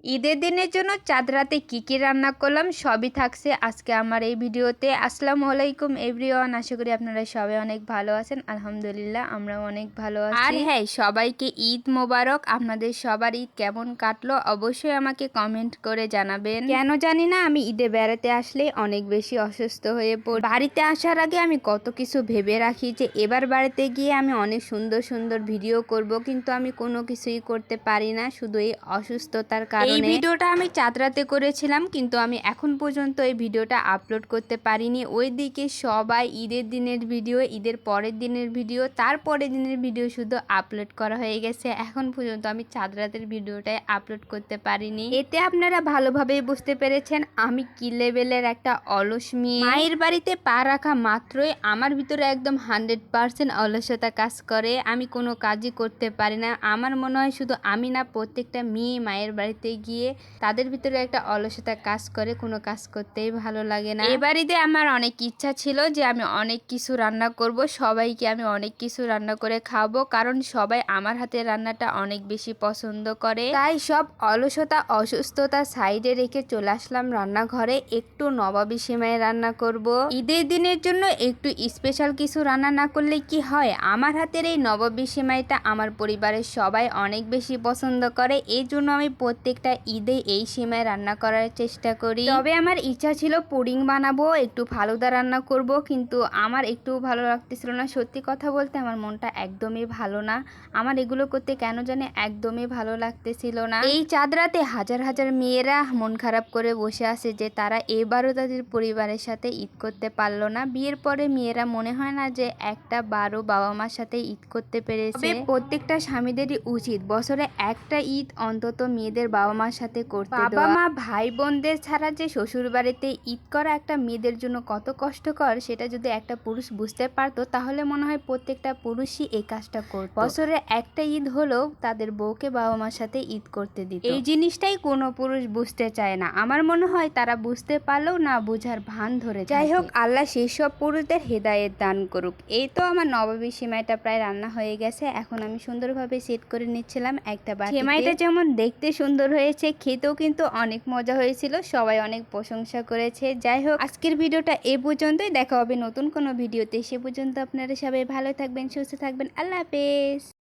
ঈদের দিনের জন্য চাঁদ রাতে কী রান্না করলাম সবই থাকছে আজকে আমার এই ভিডিওতে। আসসালামু আলাইকুম এভরিওয়ান, আশা করি আপনারা সবাই অনেক ভালো আছেন। আলহামদুলিল্লাহ আমরাও অনেক ভালো আছি। আর হ্যাঁ, সবাইকে ঈদ মোবারক। আপনাদের সবার ঈদ কেমন কাটলো অবশ্যই আমাকে কমেন্ট করে জানাবেন। কেন জানি না আমি ঈদে বেড়াতে আসলে অনেক বেশি অসুস্থ হয়ে পড়ি। বাড়িতে আসার আগে আমি কত কিছু ভেবে রাখি যে এবার বাড়িতে গিয়ে আমি অনেক সুন্দর সুন্দর ভিডিও করব, কিন্তু আমি কোনো কিছুই করতে পারি না শুধু এই অসুস্থতার কারণে। এই ভিডিওটা আমি চাঁদ রাতে করেছিলাম, কিন্তু আমি এখন পর্যন্ত এই ভিডিওটা আপলোড করতে পারিনি। ওইদিকে সবাই ঈদের দিনের ভিডিও, ঈদের পরের দিনের ভিডিও, তারপরের দিনের ভিডিও শুধু আপলোড করা হয়ে গেছে। এখন পর্যন্ত আমি চাঁদ রাতের ভিডিওটাই আপলোড করতে পারিনি। এতে আপনারা ভালোভাবেই বুঝতে পেরেছেন আমি কি লেভেলের একটা অলস মেয়ে। মায়ের বাড়িতে পা রাখা মাত্রই আমার ভিতরে একদম 100% অলসতা কাজ করে। আমি কোনো কাজই করতে পারি না। আমার মনে হয় শুধু আমি না, প্রত্যেকটা মেয়ে মায়ের বাড়িতে গিয়ে তাদের ভিতরে একটা অলসতা কাজ করে, কোনো কাজ করতেই ভালো লাগে না। এবার ঈদে আমার অনেক ইচ্ছা ছিল যে আমি অনেক কিছু রান্না করব, সবাইকে আমি অনেক কিছু রান্না করে খাওয়াবো, কারণ সবাই আমার হাতের রান্নাটা অনেক বেশি পছন্দ করে। তাই সব অলসতা অসুস্থতা সাইডে রেখে চলে আসলাম রান্নাঘরে। একটু নবাবী সেমাই রান্না করব। ঈদের দিনের জন্য একটু স্পেশাল কিছু রান্না না করলে কি হয়? আমার হাতের এই নবাবী সেমাইটা আমার পরিবারের সবাই অনেক বেশি পছন্দ করে, এই জন্য আমি প্রত্যেকটা ঈদে এই সেমাই রান্না করার চেষ্টা করি। তবে আমার ইচ্ছা ছিল পুডিং বানাবো, একটু ফালুদা রান্না করব, কিন্তু আমার একটু ভালো লাগতেছিল না। সত্যি কথা বলতে আমার মনটা একদমই ভালো না। আমার এগুলো করতে কেন জানি একদমই ভালো লাগতেছিল না। এই চাঁদ রাতে হাজার হাজার মেয়েরা মন খারাপ করে বসে আছে যে তারা এবারও তাদের পরিবারের সাথে ঈদ করতে পারলো না। বিয়ের পরে মেয়েরা মনে হয় না যে একটা বারো বাবা মার সাথে ঈদ করতে পেরেছে। প্রত্যেকটা স্বামীদেরই উচিত বছরে একটা ঈদ অন্তত মেয়েদের বাবা মার সাথে করতে দেওয়া। বাবা মা ভাই বোনদের ছাড়া যে শ্বশুর বাড়িতে ঈদ করা একটা মেয়েদের জন্য কত কষ্টকর, সেটা যদি একটা পুরুষ বুঝতে পারতো তাহলে মনে হয় প্রত্যেকটা পুরুষই এই কাজটা করত। বছরে একটা ঈদ হলেও তাদের বউকে বাবা মার সাথে ঈদ করতে দিত। এই জিনিসটাই কোনো পুরুষ বুঝতে চায় না। আমার মনে হয় তারা বুঝতে পারলেও না বুঝার ভান ধরে। যাই হোক, আল্লাহ সেই সব পুরুষদের হেদায়েত দান করুক। এই তো আমার নবাবী সেমাইটা প্রায় রান্না হয়ে গেছে। এখন আমি সুন্দরভাবে সেট করে নিচ্ছিলাম একটা বাটিতে। সেমাইটা যেমন দেখতে সুন্দর হয়েছে, খেতেও কিন্তু অনেক মজা হয়েছিল, সবাই অনেক প্রশংসা করেছে। যাই হোক, আজকের ভিডিওটা এ পর্যন্তই। দেখা হবে নতুন কোনো ভিডিওতে। সে পর্যন্ত আপনারা সবাই ভালো থাকবেন, সুস্থ থাকবেন। আল্লাহ হাফেজ।